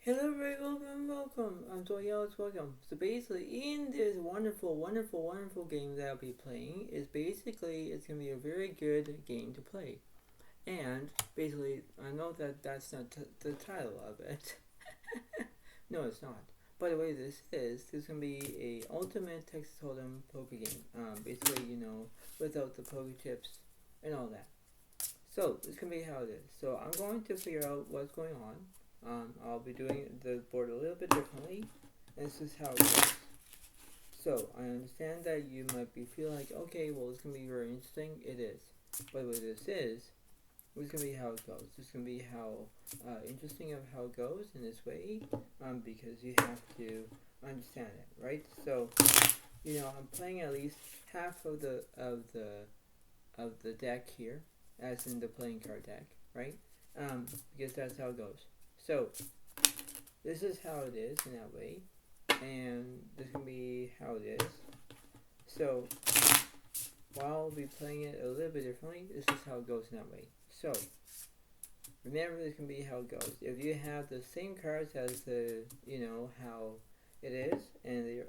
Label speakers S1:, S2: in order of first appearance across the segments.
S1: Hello, very welcome. I'm Zodiac, welcome. So basically, in this wonderful game that I'll be playing, it's gonna be a very good game to play. And basically, I know that that's not the title of it. No, it's not. By the way, this gonna be a ultimate Texas Hold'em poker game. Basically, without the poker chips and all that. So this can be how it is. So I'm going to figure out what's going on. I'll be doing the board a little bit differently. And this is how it goes. So I understand that you might be feeling like, okay, well, it's gonna be very interesting. It is. But what this is gonna be how it goes. This is gonna be how interesting of how it goes in this way. Because you have to understand it, right? So I'm playing at least half of the deck here, as in the playing card deck, right? Because that's how it goes. So this is how it is in that way, and this can be how it is. So while I'll be playing it a little bit differently, this is how it goes in that way. So remember, this can be how it goes. If you have the same cards as how it is, and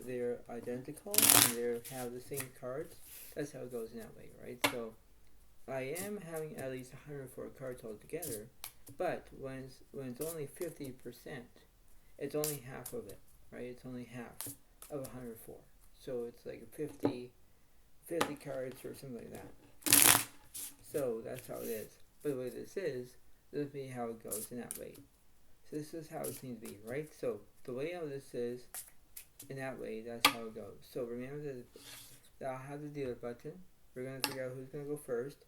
S1: they're identical, and they have the same cards, that's how it goes in that way, right? So I am having at least 104 cards altogether, but when it's only 50%, it's only half of it, right? It's only half of 104. So it's like 50 cards or something like that. So that's how it is. But the way this is will be how it goes in that way. So this is how it seems to be, right? So the way how this is in that way, that's how it goes. So remember that I'll have the dealer button. We're going to figure out who's going to go first.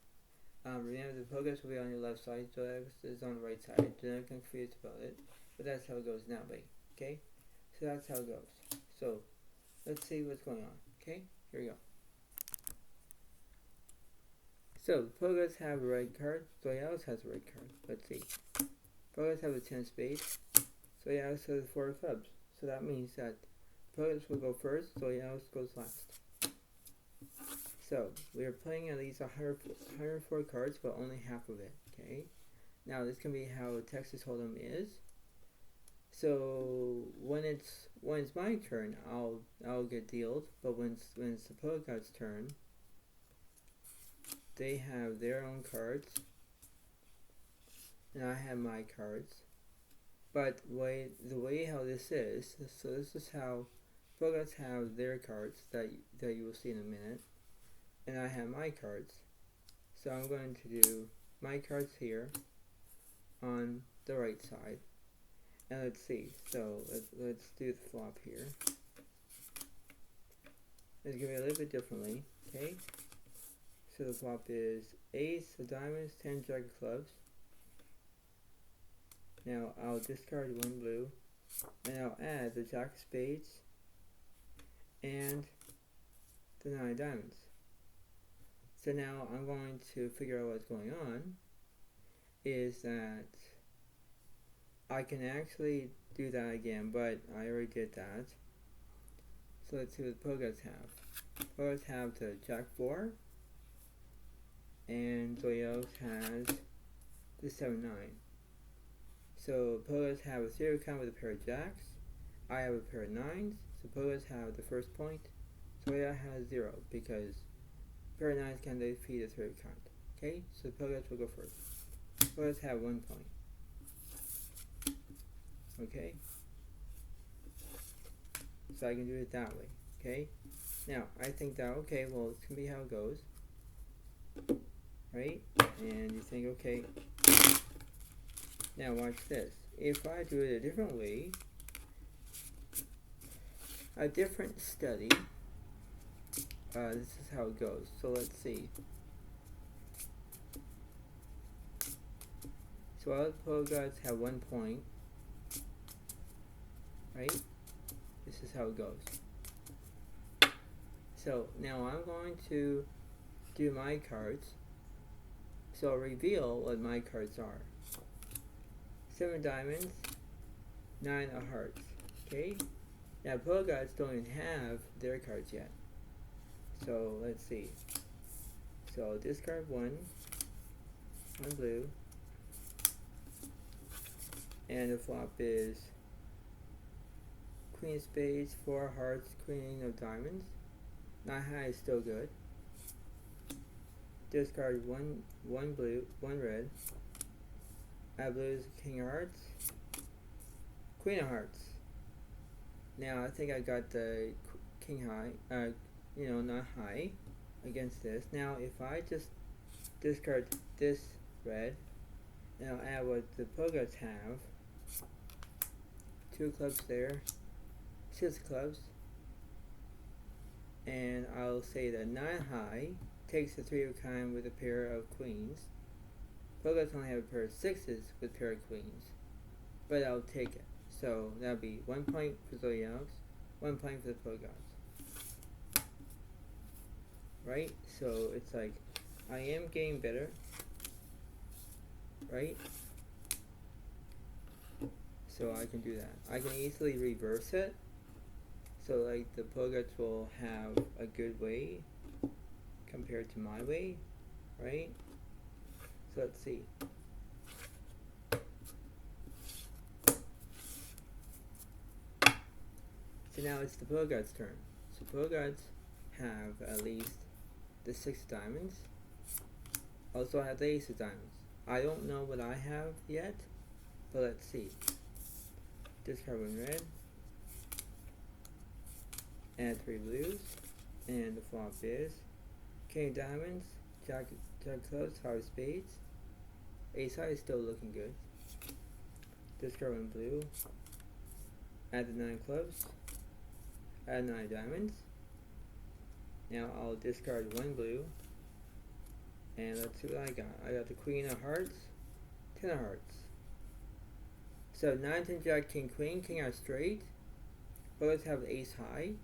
S1: Remember, the progress will be on your left side, so X is on the right side. Do not get confused about it, but that's how it goes in that way. Okay, so that's how it goes. So let's see what's going on. Okay, here we go. So progress have a red card. Zodiac has a red card. Let's see. Progress have a 10 spades. Zodiac has 4 clubs. So that means that progress will go first. Zodiac goes last. So we are playing at least 104 cards, but only half of it. Okay. Now this can be how Texas Hold'em is. So when it's my turn, I'll get dealed. But when it's the pro guy's turn, they have their own cards, and I have my cards. But the way how this is, so this is how pro guys have their cards that you will see in a minute. And I have my cards. So I'm going to do my cards here on the right side. And let's see. So let's do the flop here. Let's give it a little bit differently. Okay. So the flop is ace of diamonds, 10 jack of clubs. Now I'll discard 1 blue. And I'll add the jack of spades and the 9 diamonds. So now I'm going to figure out what's going on, is that I can actually do that again, but I already did that. So let's see what the pro guys have. Pro guys have the jack 4, and Zodiac has the 7-9. So pro guys have a 0 count with a pair of jacks. I have a pair of 9s, so pro guys have the first point. Zodiac has 0 because pair of 9s can defeat a 3rd count. Okay, so the progress will go first. Progress have 1 point. Okay, so I can do it that way. Okay, now I think that, okay, well, it's gonna be how it goes, right? And you think, okay, now watch this. If I do it a different way, a different study, this is how it goes. So let's see. So all the pro guys have 1 point, right? This is how it goes. So now I'm going to do my cards. So I'll reveal what my cards are. 7 diamonds, 9 of hearts. Okay? Now pro guys don't even have their cards yet. So let's see. So I'll discard 1 blue, And the flop is queen of spades, 4 hearts, queen of diamonds. 9 high is still good. Discard one blue, 1 red. Add blues, king of hearts, queen of hearts. Now I think I got the king high, not high against this. Now if I just discard this red, and I'll add what the pogots have. 2 clubs there, 6 clubs, and I'll say that 9 high takes the 3 of kind with a pair of queens. Pogots only have a pair of 6s with a pair of queens, but I'll take it. So that'll be 1 point for Zodiacs, 1 point for the pogots. Right? So it's like I am getting better. Right? So I can do that. I can easily reverse it. So like the pogots will have a good way compared to my way, right? So let's see. So now it's the pogots' turn. So pogots have at least the 6 diamonds. Also I have the ace of diamonds. I don't know what I have yet, but let's see. Discard 1 red. Add 3 blues. And the flop is king of diamonds, jack clubs, 5 spades. Ace high is still looking good. Discard 1 blue. Add the 9 clubs. Add 9 diamonds. Now I'll discard 1 blue. And let's see what I got. I got the queen of hearts, 10 of hearts. So 9, 10, jack, king, queen, king out straight. Both have ace high.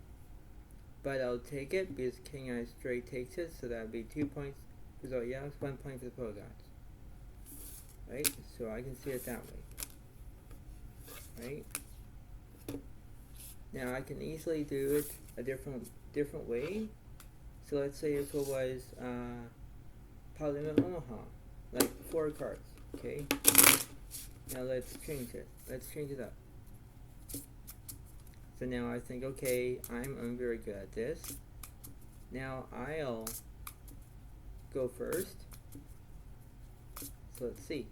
S1: But I'll take it because king out straight takes it. So that would be 2 points for Zodiacs, 1 point for the pogots. Right? So I can see it that way. Right? Now I can easily do it a different way. So let's say if it was Parliament Omaha, like 4 cards. Okay. Now let's change it. Let's change it up. So now I think, okay, I'm very good at this. Now I'll go first. So let's see.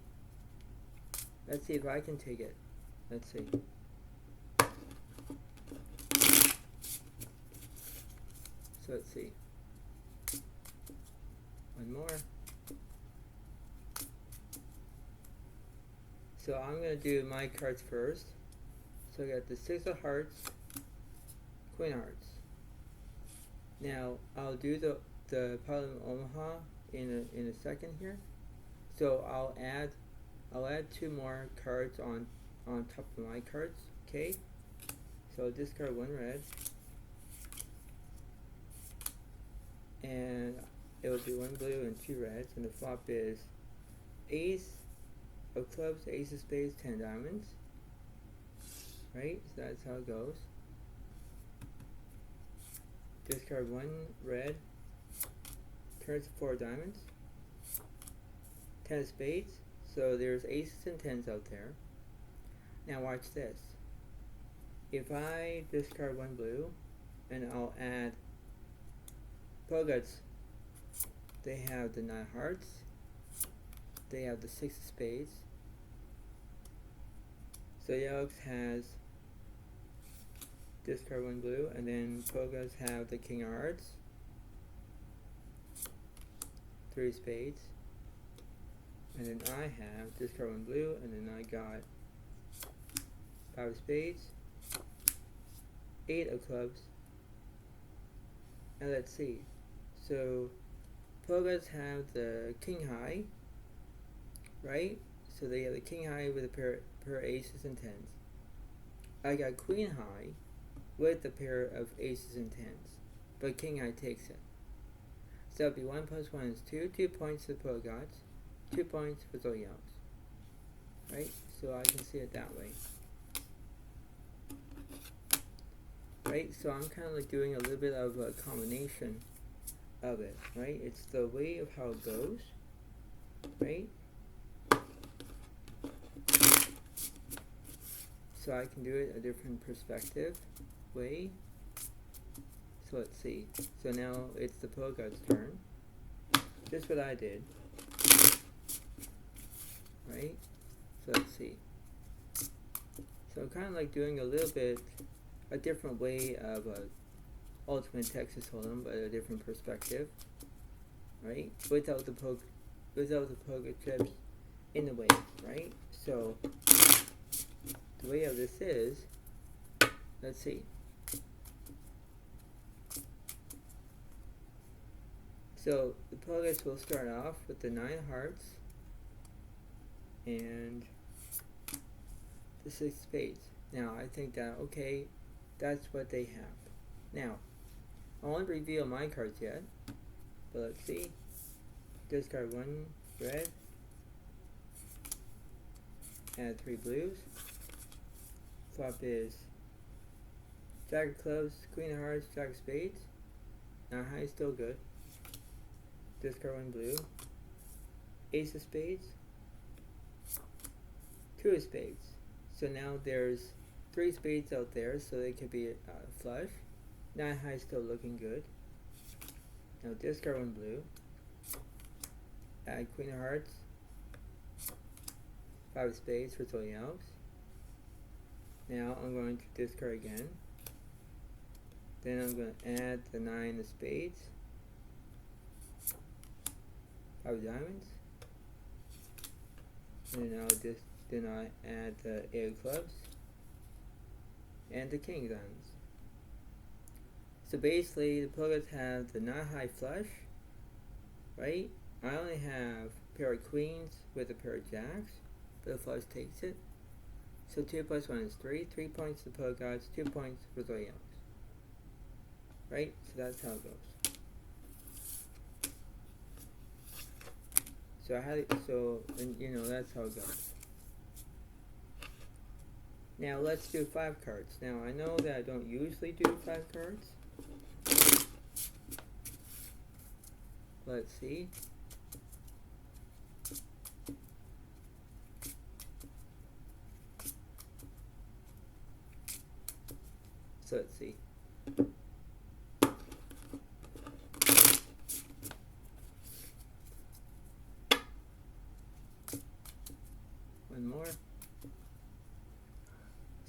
S1: Let's see if I can take it. Let's see. So let's see. 1 more. So I'm going to do my cards first. So I got the 6 of hearts, queen of hearts. Now I'll do the Parliament Omaha in a second here. So I'll add 2 more cards on top of my cards. Okay. So I'll discard 1 red, and it will be 1 blue and 2 reds, and the flop is ace of clubs, ace of spades, 10 diamonds. Right? So that's how it goes. Discard 1 red, turns to 4 diamonds, 10 of spades. So there's aces and 10s out there. Now watch this. If I discard 1 blue, and I'll add pogots, they have the 9 hearts, they have the 6 of spades. So Yelks has discard 1 blue, and then pogots have the king of hearts, 3 spades, and then I have discard 1 blue, and then I got 5 of spades, 8 of clubs. And let's see. So pogots have the king high, right? So they have the king high with a pair of aces and 10s. I got queen high with a pair of aces and 10s, but king high takes it. So that'll be 1 plus 1 is 2. 2 points for the pogots, 2 points for Zodiacs. Right? So I can see it that way. Right? So I'm kind of like doing a little bit of a combination of it. Right? It's the way of how it goes. Right? so I can do it a different perspective way. So let's see. So now it's the Pogod's turn. Just what I did. Right? So let's see. So kind of like doing a little bit, a different way of Ultimate Texas Hold'em, but a different perspective. Right? Without the poker chips in the way. Right? So the way of this is, let's see. So the Pogots will start off with the 9 hearts and the 6 spades. Now I think that, okay, that's what they have. Now, I won't reveal my cards yet, but let's see. Discard 1 red, add 3 blues. Flop is Jack of clubs, Queen of hearts, Jack of spades. Now high is still good. Discard 1 blue. Ace of spades. 2 of spades. So now there's 3 spades out there, so they could be flush. 9 high is still looking good. Now discard 1 blue. Add Queen of hearts. 5 of spades for Zodiac. Now I'm going to discard again. Then I'm going to add the 9 of spades. 5 of diamonds. And now then I add the 8 of clubs. And the king of diamonds. So basically the Pogots have the 9 high flush. Right? I only have a pair of queens with a pair of jacks. But the flush takes it. So 2 plus 1 is 3. 3 points to the Pogots, 2 points for Zodiac. Right? So that's how it goes. That's how it goes. Now let's do 5 cards. Now I know that I don't usually do 5 cards. Let's see. So let's see. One more.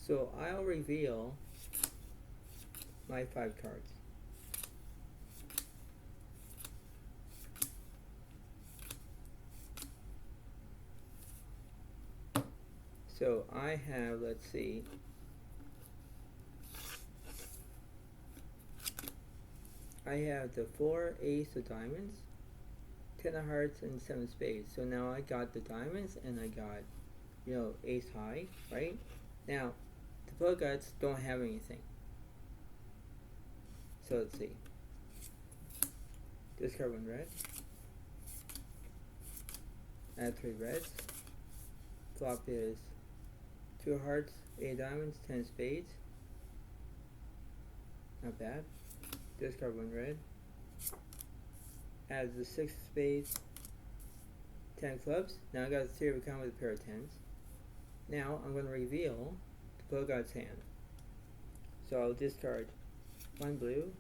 S1: So I'll reveal my 5 cards. So I have, let's see. I have the 4 ace of diamonds, 10 of hearts, and 7 spades. So now I got the diamonds and I got, ace high, right? Now, the Pogots don't have anything. So let's see. Discard 1 red. Add 3 reds. Flop is 2 hearts, 8 diamonds, 10 spades. Not bad. Discard 1 red. Add the 6 spades, 10 clubs. Now I got a 3 of a kind with a pair of 10s. Now I'm going to reveal the Pogod's hand. So I'll discard 1 blue,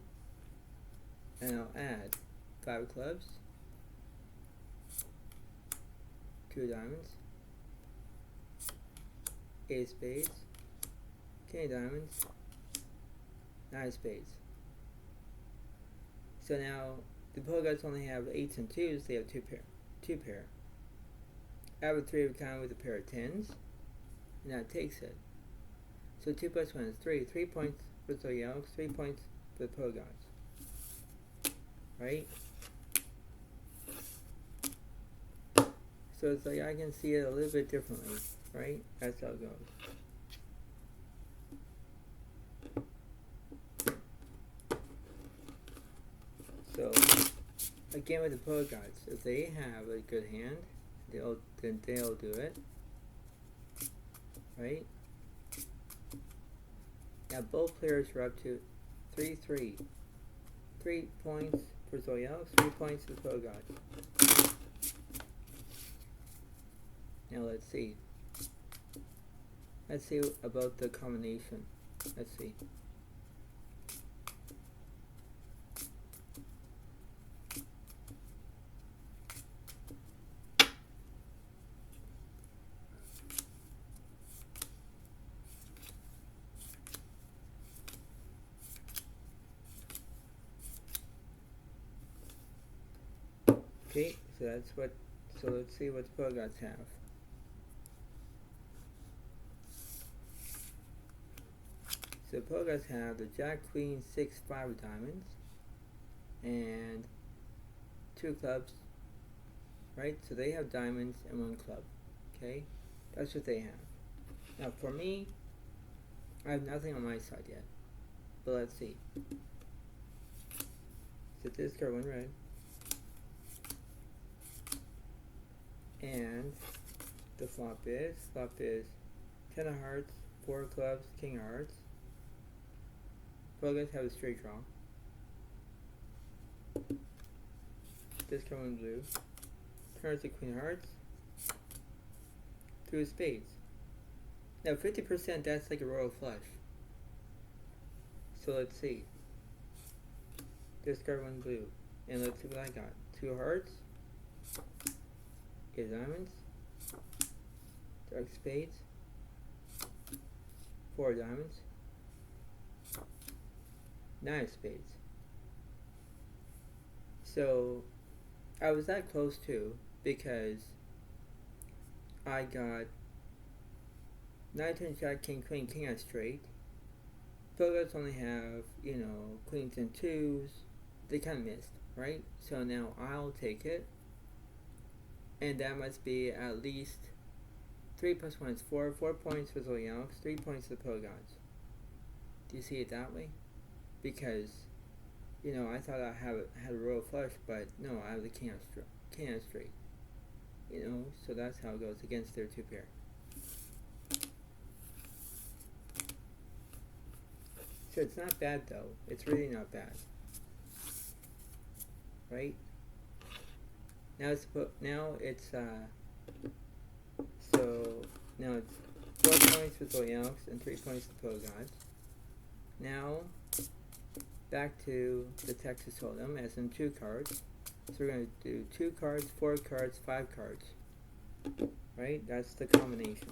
S1: and I'll add 5 of clubs, 2 diamonds, 8 spades, king of diamonds, 9 spades. So now the Pogots only have 8s and 2s, they have 2 pair. I have a 3 of a kind with a pair of 10s, and that takes it. So 2 plus 1 is 3. 3 points for the Zodiac, 3 points for the Pogots. Right? So it's like I can see it a little bit differently, right? That's how it goes. So again with the Pogots, if they have a good hand, they'll do it. Right? Now both players are up to 3-3. 3 points for Zodiac, 3 points for Let's see about the combination. Let's see. Okay, so that's what. So let's see what the Pogots have. So the Pogots have the Jack, Queen, 6, 5 of diamonds, and 2 clubs, right? So they have diamonds and 1 club, okay? That's what they have. Now for me, I have nothing on my side yet, but let's see. So discard 1 red, and the flop is 10 of hearts, 4 of clubs, king of hearts. Pogots have a straight draw. Discard 1 blue, turns to queen of hearts, 2 of spades. Now 50%, that's like a royal flush. So let's see. Discard 1 blue, and let's see what I got. 2 of hearts, 8 of diamonds, dark spades, 4 of diamonds, 9 of spades. So I was that close too, because I got 9, 10, jack, king, queen, king on straight. Pogots only have, queens and 2s. They kind of missed, right? So now I'll take it, and that must be at least 3 plus 1 is 4. 4 points for Zodiac, 3 points to the Pogots. Do you see it that way? Because, I thought I had a royal flush, but no, I have the king on straight. So that's how it goes against their 2 pair. So it's not bad though. It's really not bad, right? Now it's so now it's 4 points with Zodiac and 3 points to Pogots. Now back to the Texas Hold'em, as in 2 cards. So we're going to do 2 cards, 4 cards, 5 cards. Right? That's the combination.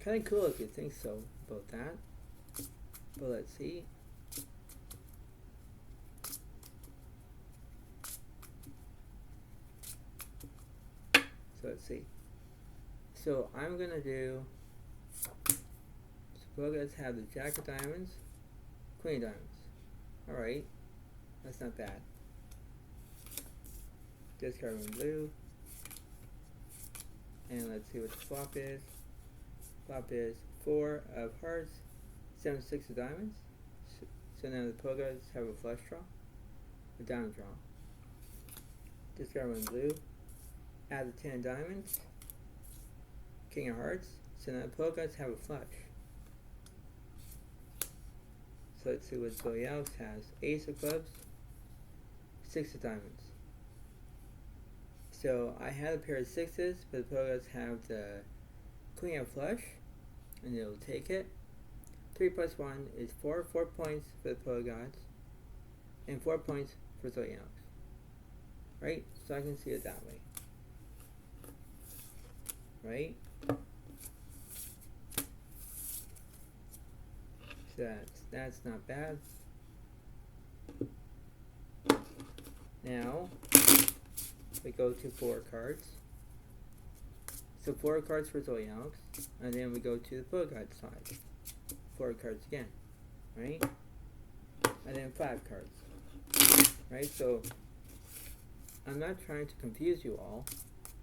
S1: Kind of cool if you think so about that. But let's see. So let's see. So I'm going to do, suppose let's have the jack of diamonds, queen of diamonds. Alright. That's not bad. Discard 1 blue. And let's see what the flop is. Flop is 4 of hearts, 7, 6 of diamonds. So now the Pogots have a flush draw, a diamond draw. Discard 1 blue. Add the 10 of diamonds, king of hearts. So now the Pogots have a flush. So let's see what Zodiac has. Ace of clubs, 6 of diamonds. So I had a pair of 6s, but the Pogots have the queen of flush, and it'll take it. 3 plus 1 is 4. 4 points for the Pogots, and 4 points for Zodiac. Right? So I can see it that way. Right? So that's not bad. Now we go to 4 cards. So 4 cards for Zodiac, and then we go to the Pogod side. 4 cards again, right? And then 5 cards, right? So I'm not trying to confuse you all,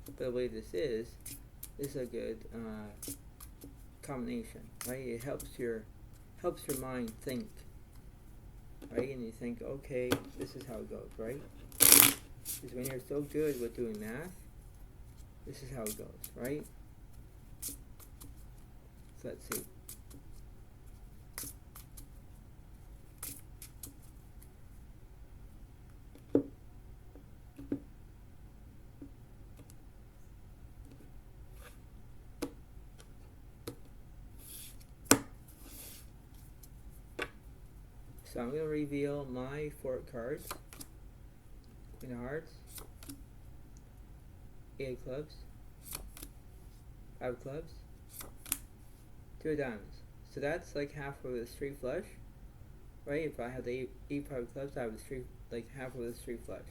S1: but the way this is a good combination, right? It helps your mind think, right? And you think, okay, this is how it goes, right? Because when you're so good with doing math, this is how it goes, right? So let's see. So I'm going to reveal my 4 cards. Queen of Hearts, 8 of Clubs, 5 of Clubs, 2 of Diamonds. So that's like half of the street flush, right? If I have the 8 5 of Clubs, I have the street, like half of the street flush.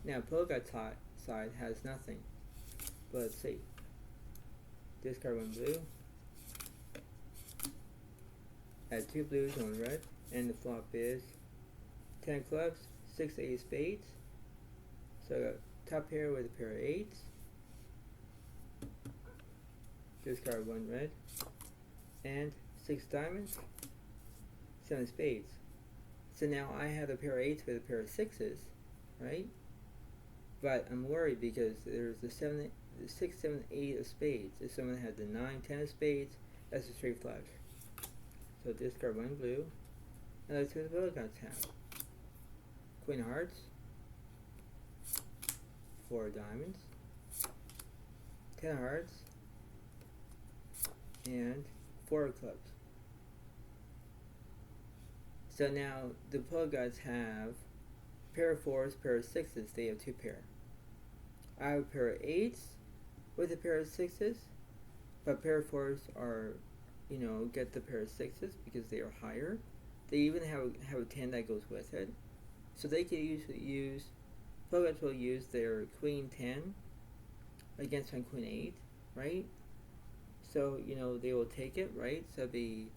S1: Now, Polka side has nothing. But let's see. Discard 1 blue. Add 2 blues, 1 red. And the flop is 10 of Clubs, 6 8 of Spades. So I got top pair with a pair of 8s. Discard 1 red. And 6 diamonds, 7 spades. So now I have a pair of 8s with a pair of 6s, right? But I'm worried because there's the 6, 7, 8 of spades. If someone had the 9, 10 of spades, that's a straight flush. So discard 1 blue. And let's see what the Bogots have. Queen of Hearts, 4 diamonds, 10 of Hearts, and 4 of Clubs. So now the Bogots have a pair of 4s, pair of 6s. They have 2 pair. I have a pair of 8s with a pair of 6s, but pair of 4s are, get the pair of 6s because they are higher. They even have a 10 that goes with it. So they could usually use, Bogots will use their Queen 10 against my Queen 8, right? So, they will take it, right? So it'll be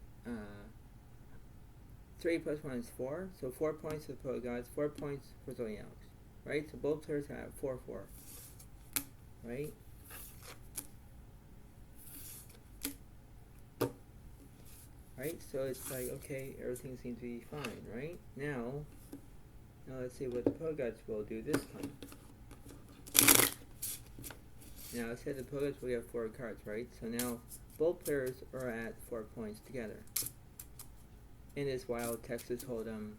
S1: 3 plus 1 is 4. So 4 points for the Bogots, 4 points for Zodiac, right? So both players have 4, 4, right? Right, so it's like, okay, everything seems to be fine, right? Now let's see what the Bogots will do this time. Now I said the Bogots will get 4 cards, right? So now both players are at 4 points together. In this wild Texas Hold'em,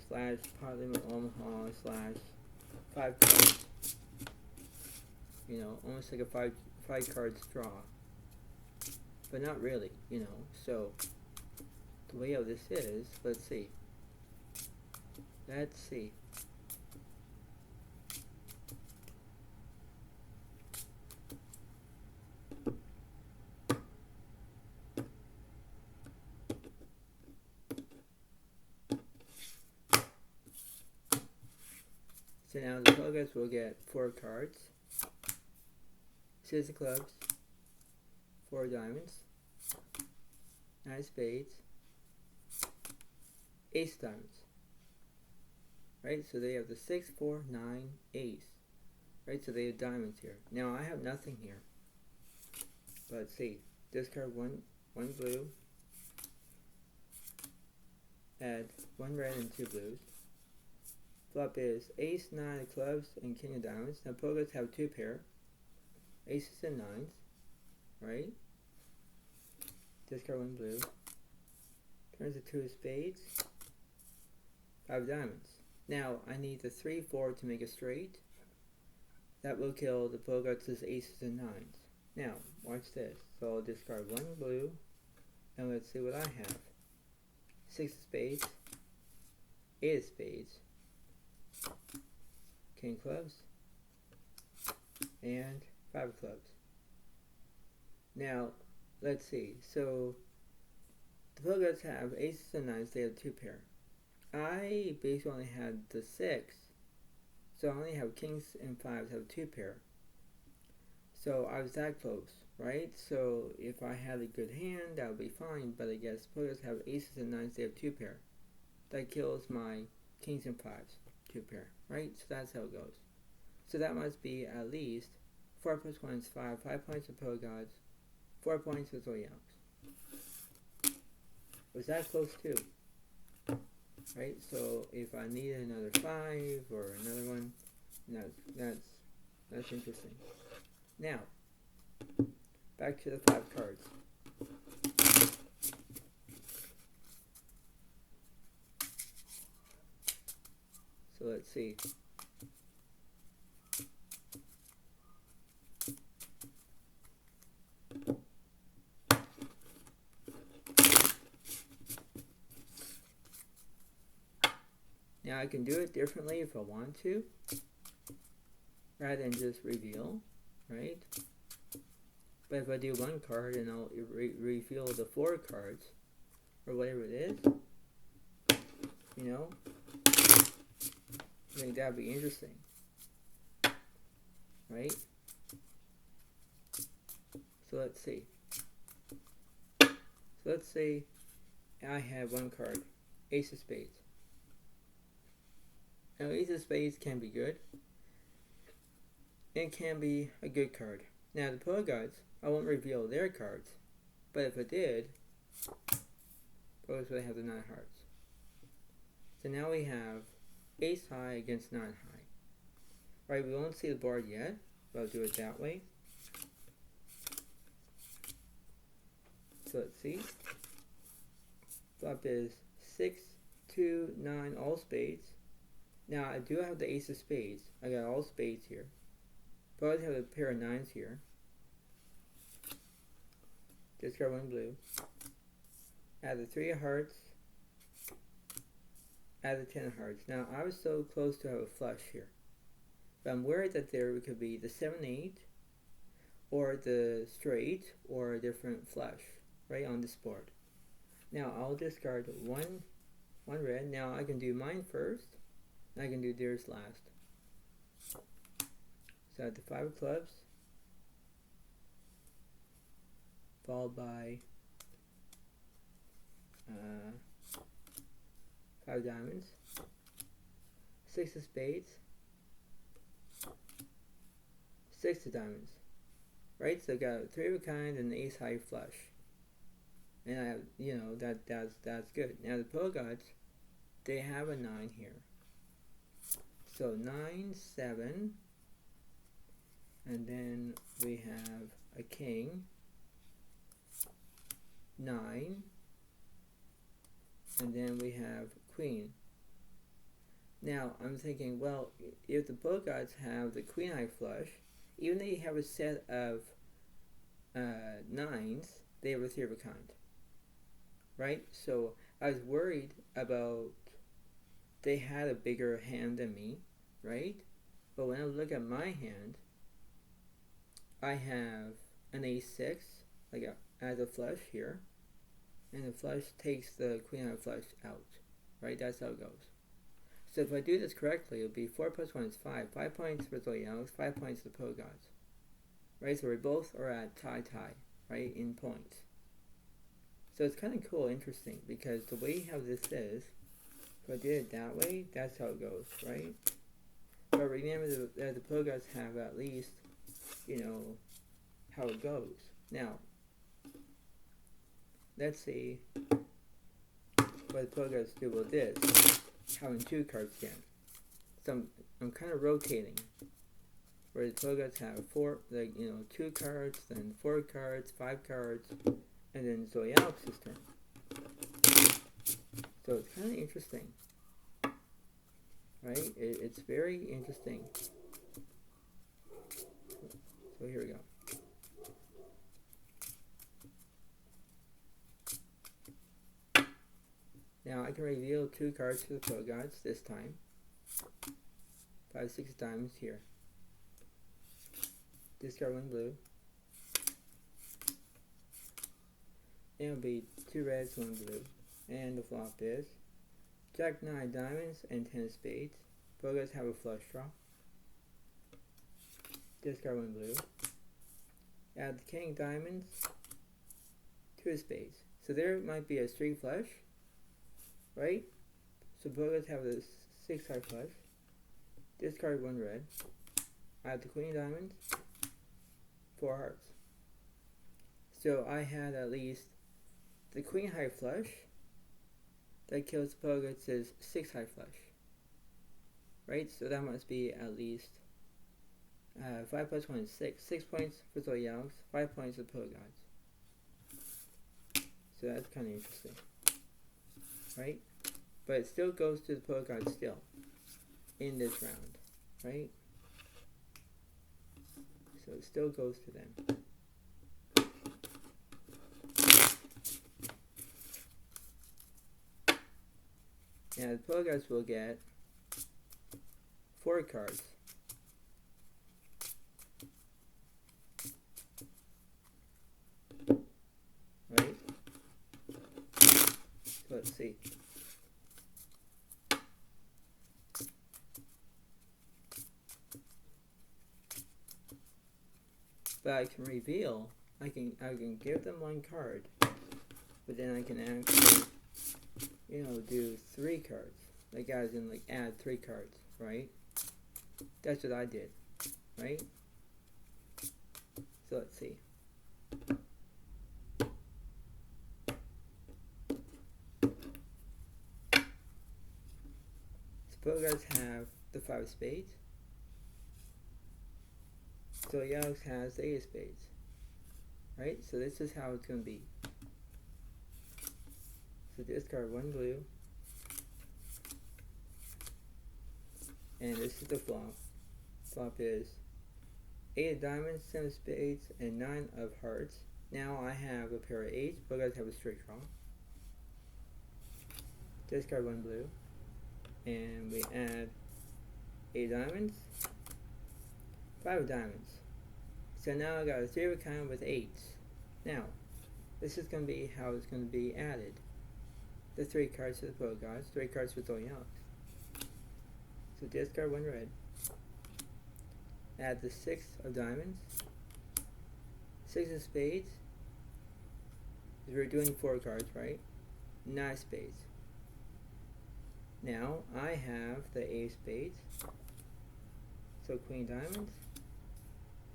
S1: slash Parliament Omaha slash 5 cards. Almost like a 5 card straw. But not really, So the way of this is, let's see. So now the Bogots will get 4 cards. 6 of Clubs, 4 diamonds, 9 spades, Ace of diamonds. Right, so they have the 6, 4, 9, Ace. Right, so they have diamonds here. Now I have nothing here. But let's see. Discard one blue. Add 1 red and 2 blues. Flop is Ace, 9 of Clubs, and King of Diamonds. Now Bogots have 2 pair. Aces and 9s. Right? Discard 1 blue. Turns to 2 of Spades. 5 diamonds. Now I need the 3, 4 to make a straight. That will kill the Bogots' aces and 9s. Now, watch this. So I'll discard 1 blue. And let's see what I have. 6 of spades. 8 of spades. King of clubs. And 5 of clubs. Now, let's see. So the Bogots have aces and 9s. They have 2 pair. I basically only had the 6. So I only have kings and 5s have 2 pair. So I was that close, right? So if I had a good hand, that would be fine. But I guess Bogots have aces and 9s. They have 2 pair. That kills my kings and 5s. 2 pair, right? So that's how it goes. So that must be at least 4 plus 1 is 5. 5 points for Bogots. 4 points for Zodiac. Was that close too? Right, so if I need another 5 or another one, that's interesting. Now, back to the 5 cards. So let's see. Now I can do it differently if I want to, rather than just reveal, right? But if I do one card and I'll reveal the 4 cards, or whatever it is, you know, I think that'd be interesting, right? So let's see. So let's say I have one card, Ace of Spades. Now Ace of Spades can be good. It can be a good card. Now the Pro Gods, I won't reveal their cards, but if I did, Pros would have the 9 hearts. So now we have Ace High against 9 High. Right, we won't see the board yet, but I'll do it that way. So let's see. Flop is 6, 2, 9, all spades. Now I do have the Ace of Spades. I got all spades here. But I have a pair of 9s here. Discard 1 blue. Add the 3 of hearts. Add the 10 of hearts. Now I was so close to have a flush here. But I'm worried that there could be the 7-8 or the straight or a different flush right on this board. Now I'll discard one red. Now I can do mine first. And I can do theirs last. So I have the 5 of clubs, followed by 5 diamonds, 6 of spades, 6 of diamonds. Right, so I got 3 of a kind and an Ace High flush. And I have, you know, that's good. Now the Pro Gods, they have a 9 here. So 9, 7, and then we have a king, 9, and then we have queen. Now I'm thinking, well, if the Pro Gods have the queen high flush, even though you have a set of 9s, they have a 3 of a kind. Right? So I was worried about they had a bigger hand than me, right? But when I look at my hand, I have an A6, like as a flush here, and the flush takes the queen high flush out, right? That's how it goes. So if I do this correctly, it'll be 4 plus 1 is 5. 5 points for Zodiac, 5 points for the Pro Gods, right? So we both are at tie, right, in points. So it's kind of cool, interesting, because the way how this is, if I did it that way, that's how it goes, right? But remember that the Pro Gods have at least, you know, how it goes. Now, let's see what the Pro Gods do with this, having 2 cards again. So I'm kind of rotating, where the Pro Gods have 4, like, you know, 2 cards, then 4 cards, 5 cards, and then Zodiac's turn. So it's kind of interesting, right? It's very interesting. So here we go. Now I can reveal 2 cards for the Pro Gods this time. 5, 6 diamonds here. Discard 1 blue. It'll be 2 reds, 1 blue. And the flop is Jack 9 diamonds and 10 of spades. Pro Gods have a flush draw. Discard 1 blue. Add the king diamonds, 2 of spades. So there might be a straight flush, right? So Pro Gods have the 6 high flush. Discard 1 red. Add the queen diamonds, 4 hearts. So I had at least the queen high flush that kills the Pro Gods' 6 high flush, right? So that must be at least 5 plus 1 is 6. 6 points for Zodiac, 5 points for Pro Gods. So that's kind of interesting, right? But it still goes to the Pro Gods still in this round, right? So it still goes to them. Now the Pro Gods will get 4 cards. Right? So let's see. But I can reveal, I can give them 1 card, but then I can actually, do 3 cards. Like as in like add 3 cards, right? That's what I did, right? So let's see. Suppose guys have the 5 of spades. Zodiac has the 8 of spades. Right? So this is how it's going to be. So discard 1 blue. And this is the flop. Flop is 8 of diamonds, 7 of spades, and 9 of hearts. Now I have a pair of 8s, but guys have a straight draw. Discard 1 blue. And we add 8 diamonds, 5 of diamonds. So now I got a 3 of a kind with 8s. Now, this is going to be how it's going to be added. The 3 cards to the pro gods, 3 cards with Zodiac. So discard 1 red. Add the 6 of diamonds, 6 of spades. We're doing 4 cards, right? 9 of spades. Now I have the 8 of spades. So queen diamonds,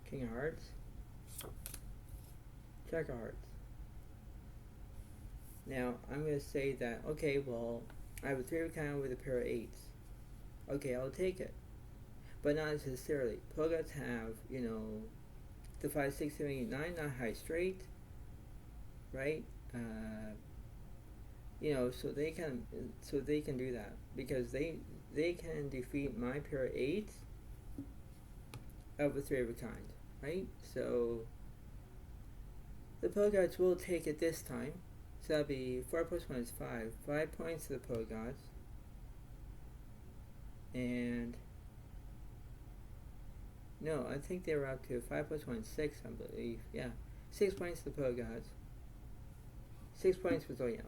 S1: king of hearts, jack of hearts. Now I'm going to say that, okay, well, I have a 3 of a kind with a pair of 8s. Okay, I'll take it. But not necessarily. Pro gods have, the 5, 6, 7, 8, 9, not high straight, right? So they can do that because they can defeat my pair of 8s of a 3 of a kind, right? So the pro gods will take it this time. So that'll be 4 plus 1 is 5. 5 points to the pro gods. And no, I think they were up to 5 plus 1 is 6, I believe. Yeah. 6 points to the pro gods. 6 points for Zodiac.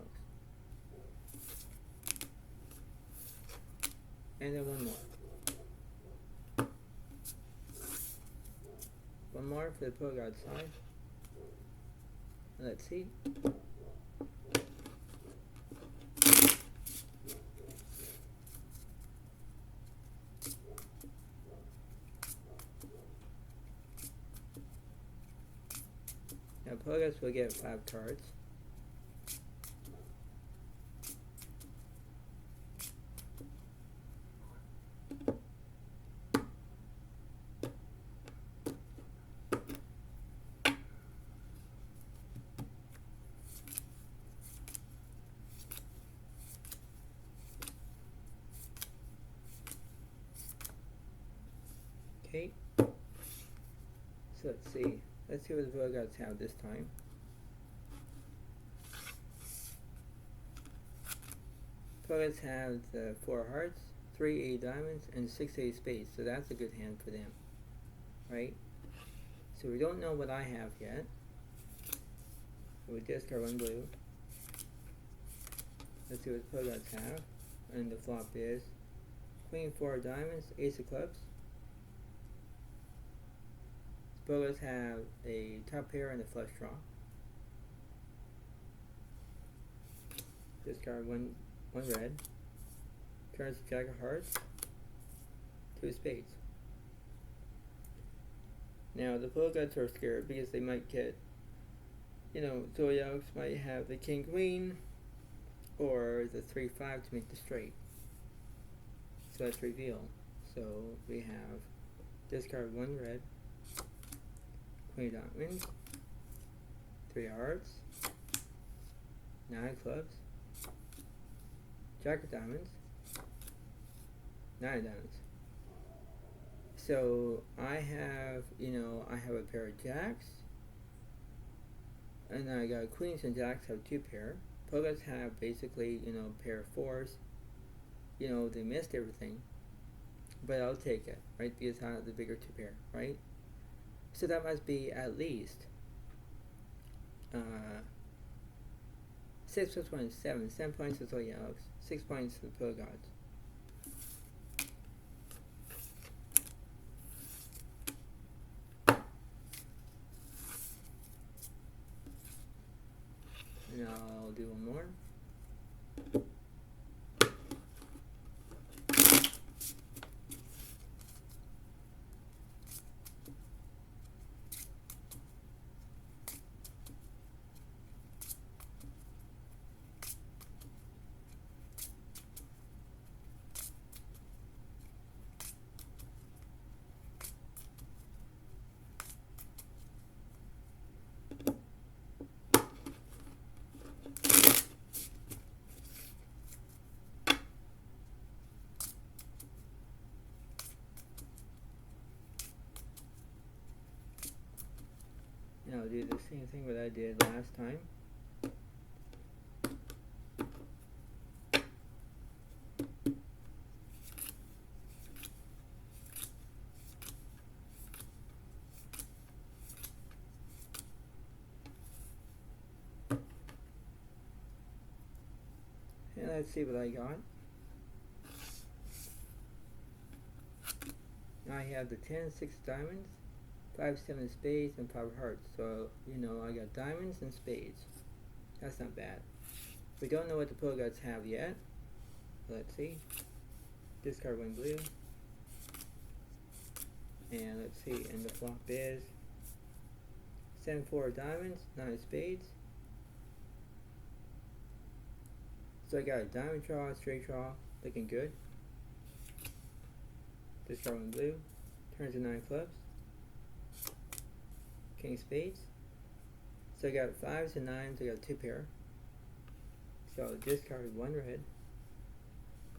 S1: And then 1 more. 1 more for the pro god side. Let's see. Now pro gods will get 5 cards. Okay, so let's see. Let's see what the pro gods have this time. Pro gods have the 4 hearts, 3 8 diamonds, and 6 8 spades. So that's a good hand for them, right? So we don't know what I have yet. So we discard 1 blue. Let's see what the pro gods have. And the flop is queen 4 of diamonds, ace of clubs. Pro gods have a top pair and a flush draw. Discard 1 red. Turns jack of hearts. 2 of spades. Now the pro gods are scared because they might get, Zodiacs might have the king queen or the 3 5 to make the straight. So let's reveal. So we have discard 1 red. Queen diamonds, 3 hearts, 9 clubs, jack of diamonds, 9 diamonds. So I have, I have a pair of jacks, and I got queens and jacks have 2 pair. Pro gods have basically, a pair of 4s. They missed everything. but I'll take it, right? Because I have the bigger 2 pair, right? So that must be at least 6 plus 1 is 7. 7 points to Zodiac, 6 points to the Pro Gods. And I'll do one more. And I'll do the same thing that I did last time. And let's see what I got. I have the 10, 6 diamonds, 5, 7 spades, and 5 hearts. So, you know, I got diamonds and spades. That's not bad. We don't know what the Pro Gods have yet. Let's see. Discard 1 blue. And let's see, and the flop is 7, 4 diamonds, 9 spades. So I got a diamond draw, straight draw, looking good. Discard 1 blue, turns to 9 clubs, king spades. So I got 5s and 9s, I got 2 pair. So I'll discard 1 red.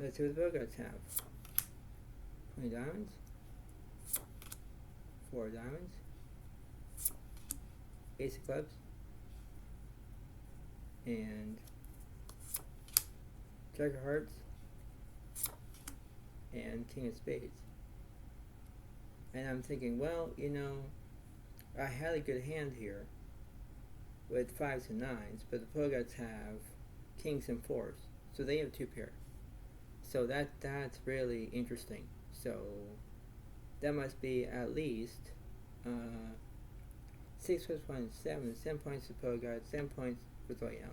S1: Let's see what the Pro Gods have. 20 diamonds, 4 diamonds, ace of clubs, and jack of hearts, and king of spades. And I'm thinking, well, you know, I had a good hand here with 5s and 9s, but the Pro Gods have kings and 4s, so they have 2 pair. So that's really interesting. So that must be at least 6 plus 1 is 7. 7 points to Pro Gods, 7 points for Zodiac.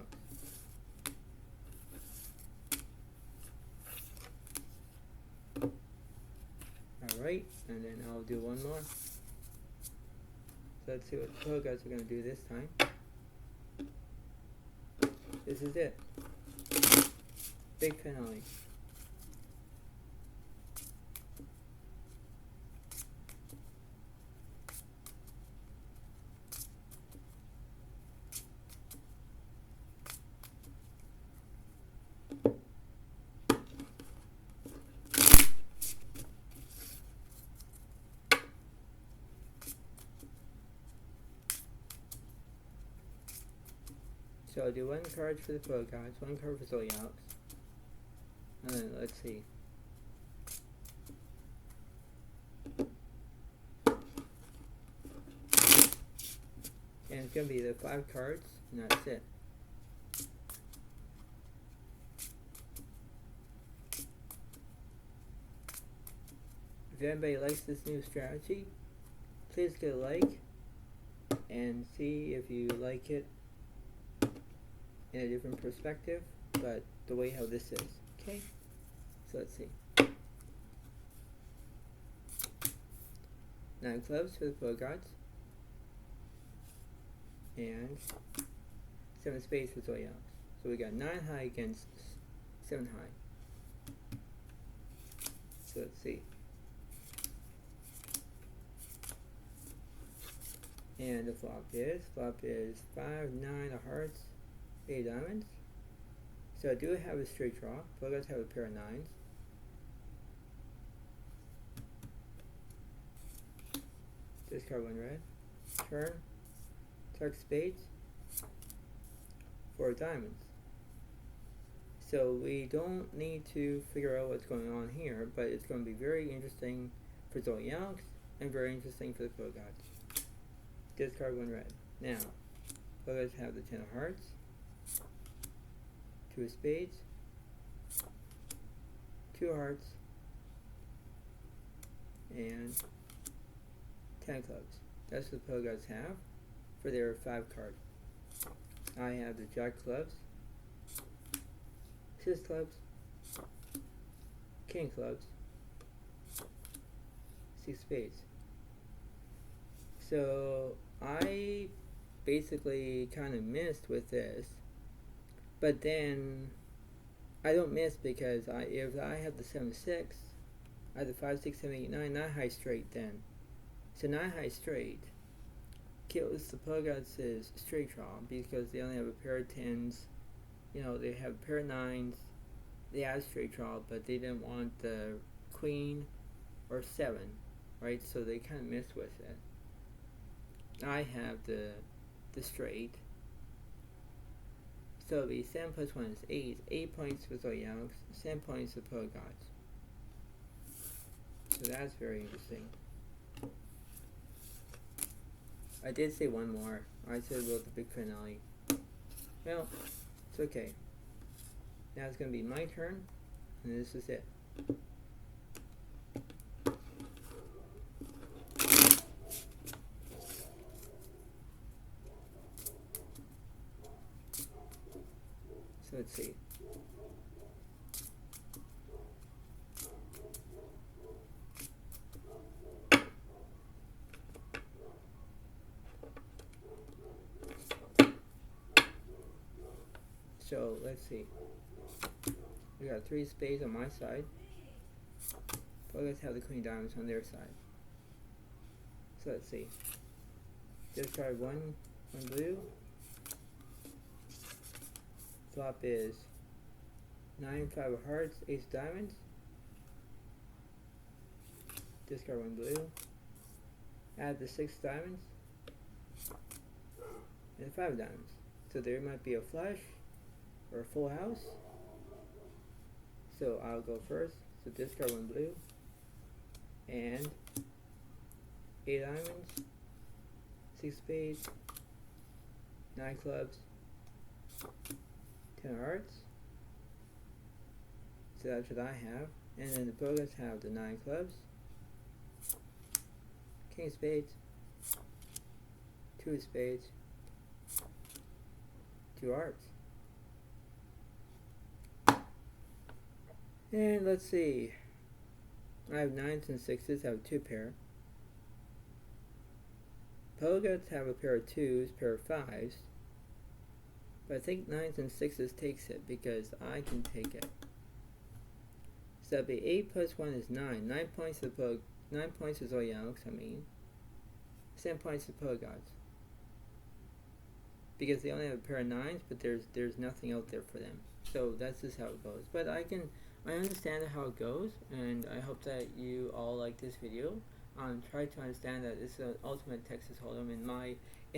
S1: Alright, and then I'll do one more. So let's see what the Pro Gods are going to do this time. This is it. Big finale. So I'll do 1 card for the Pro Gods, 1 card for Zodiac. And then let's see. And it's going to be the 5 cards, and that's it. If anybody likes this new strategy, please get a like and see if you like it in a different perspective, but the way how this is. Okay? So let's see. 9 clubs for the Pro Gods. And 7 spades for Zodiac. So we got 9 high against 7 high. So let's see. And the flop is 5, 9 of hearts, 8 diamonds. So I do have a straight draw. Pro Gods have a pair of 9s. Discard 1 red. Turn. Tuck spades. 4 diamonds. So we don't need to figure out what's going on here, but it's going to be very interesting for Zodiac and very interesting for the Pro Gods. Discard one red. Now, let's have the 10 of hearts, 2 of spades, 2 of hearts, and 10 of clubs. That's what the Pro Gods have for their 5 card. I have the Jack of clubs, 6 clubs, King clubs, 6 spades. So I basically kind of missed with this, but then I don't miss because if I have the 7-6, I have the 5, 6, 7, 8, 9, 9 high straight then. So 9 high straight kills the Pro Gods' straight draw because they only have a pair of 10s. You know, they have a pair of 9s. They have straight draw, but they didn't want the queen or 7, right? So they kind of missed with it. I have the straight. So it'll be 7 plus 1 is 8. 8 points for Zodiac, 7 points for Pro Gods. So that's very interesting. I did say one more. I said about the big finale. Well, it's okay. Now it's going to be my turn, and this is it. So let's see. So let's see. We got 3 spades on my side. But let's have the queen diamonds on their side. So let's see. Discard one blue. Flop is 9, 5 of hearts, ace of diamonds. Discard one blue. Add the 6 diamonds. And the 5 diamonds. So there might be a flush or a full house. So I'll go first. So discard one blue. And 8 diamonds, 6 spades, 9 clubs, 10 hearts. So that's what I have. And then the Pro Gods have the 9 clubs, King of spades, 2 of spades, 2 hearts. And let's see. I have 9s and 6s, I have 2 pair. Pro Gods have a pair of 2s, pair of 5s. But I think 9s and 6s takes it because I can take it. So that'd be 8 plus 1 is 9. 9 points to the 9 points to Zodiac, 7 points to Pro Gods. Because they only have a pair of 9s, but there's nothing out there for them. So that's just how it goes. But I understand how it goes, and I hope that you all like this video. Try to understand that it's an ultimate Texas Hold'em in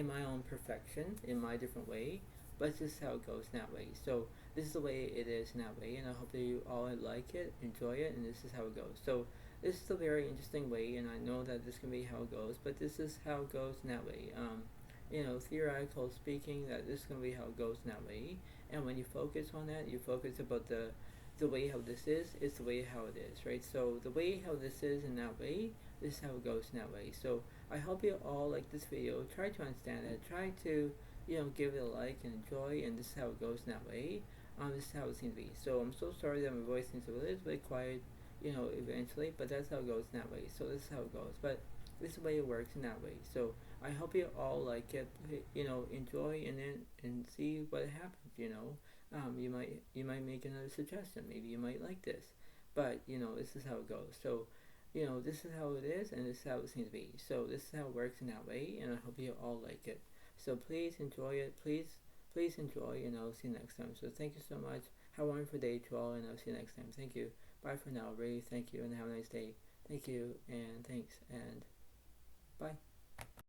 S1: my own perfection, in my different way, but this is how it goes in that way. So this is the way it is in that way, and I hope that you all like it, enjoy it, and this is how it goes. So this is a very interesting way, and I know that this can be how it goes, but this is how it goes in that way. You know, theoretical speaking, that this is going to be how it goes in that way, and when you focus on that, you focus about the way how this is the way how it is, right? So the way how this is in that way, this is how it goes in that way. So I hope you all like this video. Try to understand it. Try to, you know, give it a like and enjoy, and this is how it goes in that way. This is how it seems to be. So I'm so sorry that my voice seems a little bit quiet, you know, eventually, but that's how it goes in that way. So this is how it goes. But this is the way it works in that way. So I hope you all like it, you know, enjoy and see what happens, you know. You might make another suggestion. Maybe you might like this, but you know, this is how it goes. So, you know, this is how it is, and this is how it seems to be. So this is how it works in that way, and I hope you all like it. So please enjoy it. Please enjoy, and I'll see you next time. So thank you so much. Have a wonderful day to all, and I'll see you next time. Thank you. Bye for now. Really, thank you, and have a nice day. Thank you, and thanks, and bye.